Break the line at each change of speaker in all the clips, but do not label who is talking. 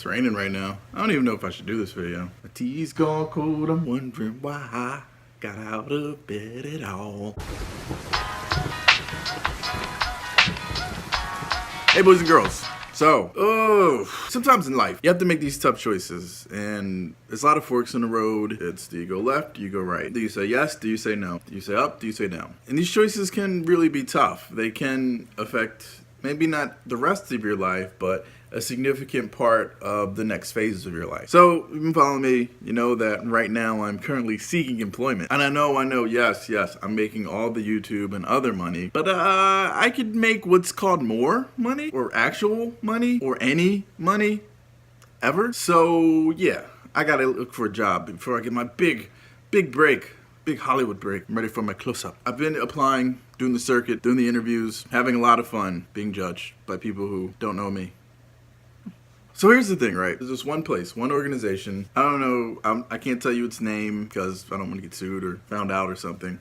It's raining right now. I don't even know if I should do this video. My tea's gone cold. I'm wondering why I got out of bed at all. Hey boys and girls. So, sometimes in life, you have to make these tough choices, and there's a lot of forks in the road. It's, do you go left, do you go right? Do you say yes, do you say no? Do you say up, do you say down? And these choices can really be tough. They can affect maybe not the rest of your life, but a significant part of the next phase of your life. So, if you've been following me, you know that right now I'm currently seeking employment. And I know, yes, I'm making all the YouTube and other money, but I could make what's called more money, or actual money, or any money ever. So, yeah, I gotta look for a job before I get my big break. Big Hollywood break. I'm ready for my close-up. I've been applying, doing the circuit, doing the interviews, having a lot of fun being judged by people who don't know me. So here's the thing, right? There's this one place, one organization. I don't know, I can't tell you its name because I don't want to get sued or found out or something.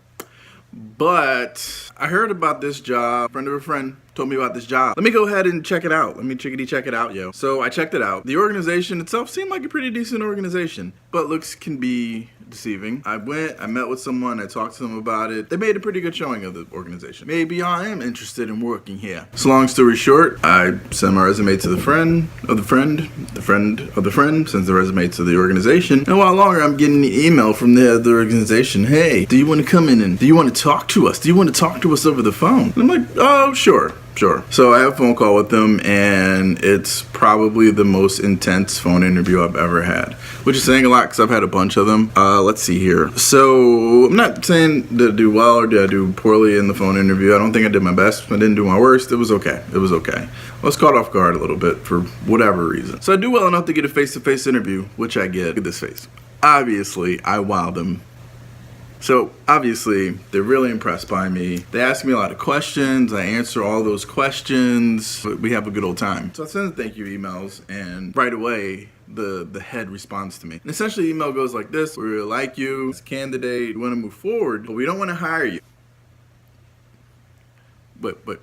But I heard about this job. A friend of a friend told me about this job. Let me go ahead and check it out. Let me check it out, yo. So I checked it out. The organization itself seemed like a pretty decent organization, but looks can be deceiving. I met with someone, I talked to them about it. They made a pretty good showing of the organization. Maybe I am interested in working here. So long story short, I sent my resume to the friend of the friend, the friend of the friend sends the resume to the organization. And while longer, I'm getting the email from the other organization. Hey, do you want to come in and do you want to talk to us? Do you want to talk to us over the phone? And I'm like, oh, sure. So I have a phone call with them, and it's probably the most intense phone interview I've ever had, which is saying a lot because I've had a bunch of them. Let's see here. So I'm not saying did I do well or did I do poorly in the phone interview. I don't think I did my best. I didn't do my worst. It was okay. I was caught off guard a little bit for whatever reason. So I do well enough to get a face-to-face interview, which I get. Look at this face. Obviously, I wowed them. So, obviously, they're really impressed by me. They ask me a lot of questions. I answer all those questions. We have a good old time. So I send the thank you emails, and right away, the head responds to me. And essentially, the email goes like this. We really like you as a candidate. We want to move forward, but we don't want to hire you. But what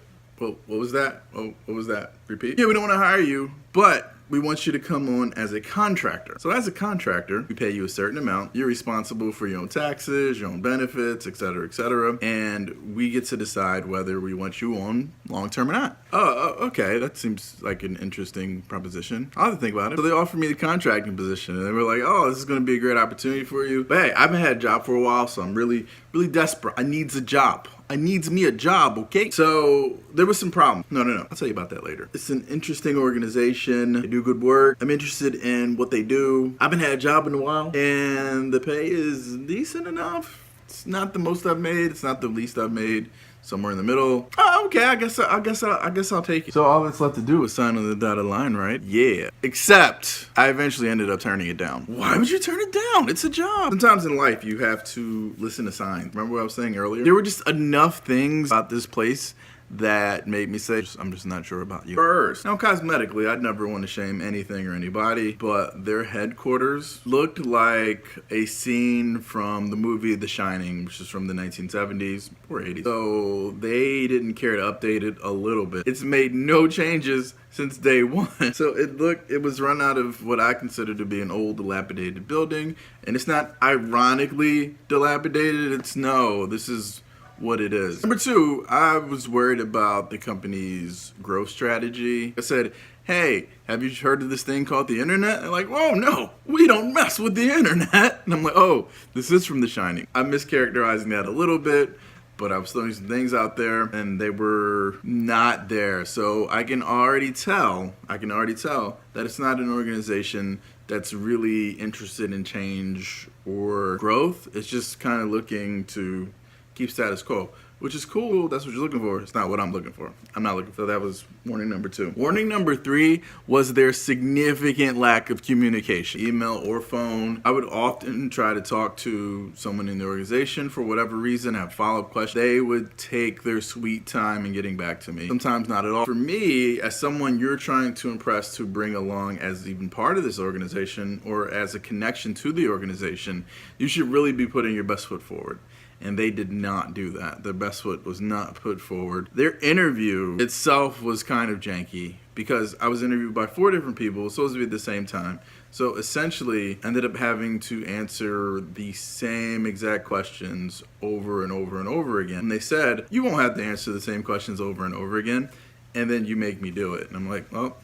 was that? Oh, what was that? Repeat. Yeah, we don't want to hire you, but we want you to come on as a contractor. So as a contractor, we pay you a certain amount. You're responsible for your own taxes, your own benefits, et cetera, and we get to decide whether we want you on long-term or not. Oh, okay, that seems like an interesting proposition. I'll have to think about it. So they offered me the contracting position, and they were like, oh, this is gonna be a great opportunity for you. But hey, I haven't had a job for a while, so I'm really desperate. I needs a job. I needs me a job, okay? So there was some problem. No. I'll tell you about that later. It's an interesting organization. They do good work. I'm interested in what they do. I haven't had a job in a while, and the pay is decent enough. It's not the most I've made. It's not the least I've made. Somewhere in the middle. Oh, okay. I guess I'll take it. So all that's left to do is sign on the dotted line, right? Yeah. Except I eventually ended up turning it down. Why would you turn it down? It's a job. Sometimes in life you have to listen to signs. Remember what I was saying earlier? There were just enough things about this place that made me say, I'm just not sure about you. First, now cosmetically, I'd never want to shame anything or anybody, but their headquarters looked like a scene from the movie The Shining, which is from the 1970s or 80s. So they didn't care to update it a little bit. It's made no changes since day one. So it was run out of what I consider to be an old dilapidated building, and it's not ironically dilapidated, this is what it is. Number two, I was worried about the company's growth strategy. I said, hey, have you heard of this thing called the internet? They're like, oh no, we don't mess with the internet. And I'm like, oh, this is from The Shining. I'm mischaracterizing that a little bit, but I was throwing some things out there and they were not there. So I can already tell that it's not an organization that's really interested in change or growth. It's just kind of looking to keep status quo, which is cool. That's what you're looking for. It's not what I'm looking for. I'm not looking for. That was warning number 2. Warning number 3 was their significant lack of communication, email or phone. I would often try to talk to someone in the organization for whatever reason, have follow-up questions. They would take their sweet time in getting back to me. Sometimes not at all. For me, as someone you're trying to impress to bring along as even part of this organization or as a connection to the organization, you should really be putting your best foot forward. and they did not do that. Their best foot was not put forward. Their interview itself was kind of janky because I was interviewed by 4 different people, supposed to be at the same time. So essentially, ended up having to answer the same exact questions over and over and over again. And they said, you won't have to answer the same questions over and over again, and then you make me do it. And I'm like, well.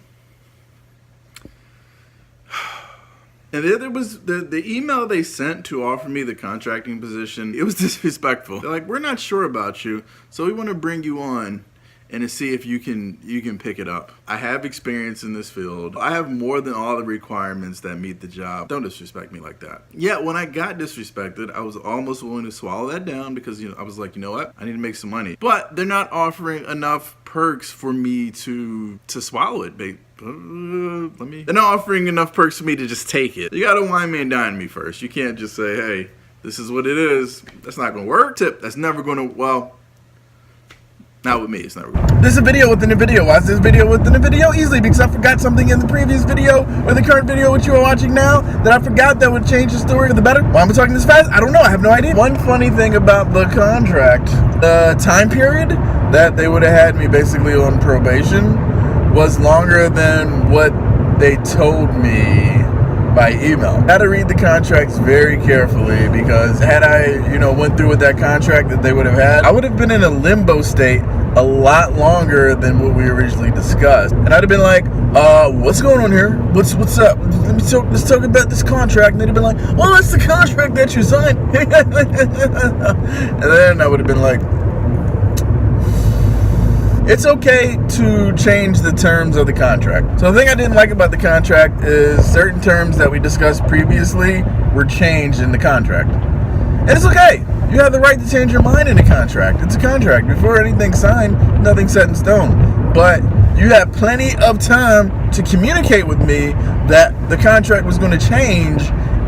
And the other was the email they sent to offer me the contracting position. It was disrespectful. They're like, we're not sure about you, so we want to bring you on and to see if you can pick it up. I have experience in this field. I have more than all the requirements that meet the job. Don't disrespect me like that. Yeah, when I got disrespected, I was almost willing to swallow that down because I was like, you know what? I need to make some money. But they're not offering enough perks for me to swallow it, babe. They're not offering enough perks for me to just take it. You gotta wine me and dine me first. You can't just say, hey, this is what it is. That's not gonna work. Tip, that's never gonna, well, not with me, it's never gonna work. This is a video within a video. Why is this video within a video? Easily because I forgot something in the previous video or the current video which you are watching now that I forgot that would change the story for the better. Why am I talking this fast? I don't know, I have no idea. One funny thing about the contract, the time period that they would have had me basically on probation was longer than what they told me by email. I had to read the contracts very carefully because had I, went through with that contract that they would have had, I would have been in a limbo state a lot longer than what we originally discussed. And I'd have been like, what's going on here? What's up? Let's talk about this contract. And they'd have been like, well, that's the contract that you signed. And then I would have been like, it's okay to change the terms of the contract. So the thing I didn't like about the contract is certain terms that we discussed previously were changed in the contract. And it's okay. You have the right to change your mind in a contract. It's a contract. Before anything's signed, nothing's set in stone. But you have plenty of time to communicate with me that the contract was going to change,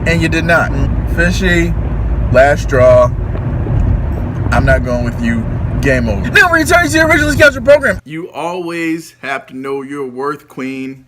and you did not. Fishy, last straw. I'm not going with you. Game over. Now we're returning to the original schedule program. You always have to know your worth, queen,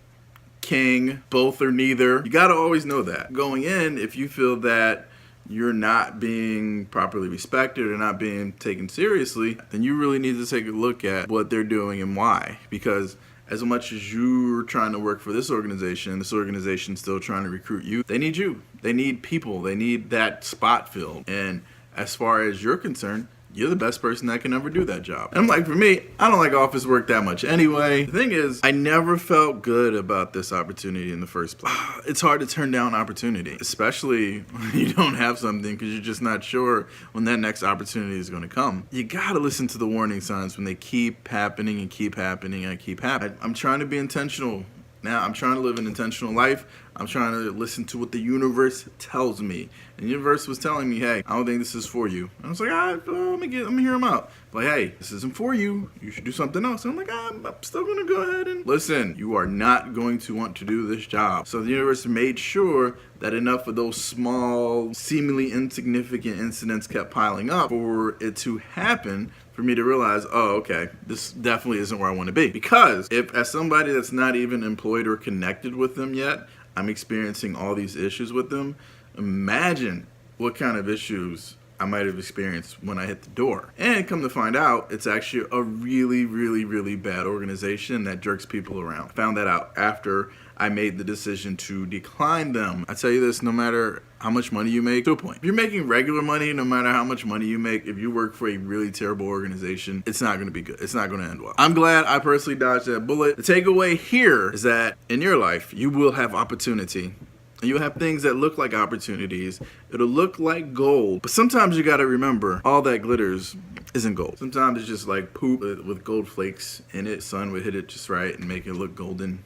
king, both or neither. You gotta always know that. Going in, if you feel that you're not being properly respected or not being taken seriously, then you really need to take a look at what they're doing and why. Because as much as you're trying to work for this organization's still trying to recruit you. They need you. They need people. They need that spot filled. And as far as you're concerned, you're the best person that can ever do that job. And I'm like, for me, I don't like office work that much anyway. The thing is, I never felt good about this opportunity in the first place. It's hard to turn down opportunity, especially when you don't have something because you're just not sure when that next opportunity is going to come. You gotta listen to the warning signs when they keep happening and keep happening and keep happening. I'm trying to be intentional. Now, I'm trying to live an intentional life. I'm trying to listen to what the universe tells me. And the universe was telling me, hey, I don't think this is for you. And I was like, let me hear him out. Like, hey, this isn't for you. You should do something else. And I'm like, I'm still going to go ahead and listen. You are not going to want to do this job. So the universe made sure that enough of those small, seemingly insignificant incidents kept piling up for it to happen for me to realize, oh, okay, this definitely isn't where I want to be. Because if as somebody that's not even employed or connected with them yet, I'm experiencing all these issues with them, imagine what kind of issues I might have experienced when I hit the door. And come to find out, it's actually a really, really, really bad organization that jerks people around. I found that out after I made the decision to decline them. I tell you this, no matter how much money you make, to a point. If you're making regular money, no matter how much money you make, if you work for a really terrible organization, it's not gonna be good. It's not gonna end well. I'm glad I personally dodged that bullet. The takeaway here is that in your life, you will have opportunity. And you'll have things that look like opportunities. It'll look like gold. But sometimes you gotta remember, all that glitters isn't gold. Sometimes it's just like poop with gold flakes in it. Sun would hit it just right and make it look golden.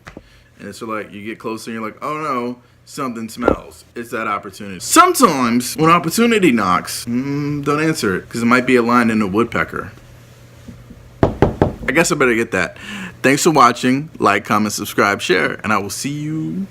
And it's like, you get closer and you're like, oh no, something smells. It's that opportunity. Sometimes when opportunity knocks, don't answer it because it might be a line in a woodpecker. I guess I better get that. Thanks for watching. Like, comment, subscribe, share, and I will see you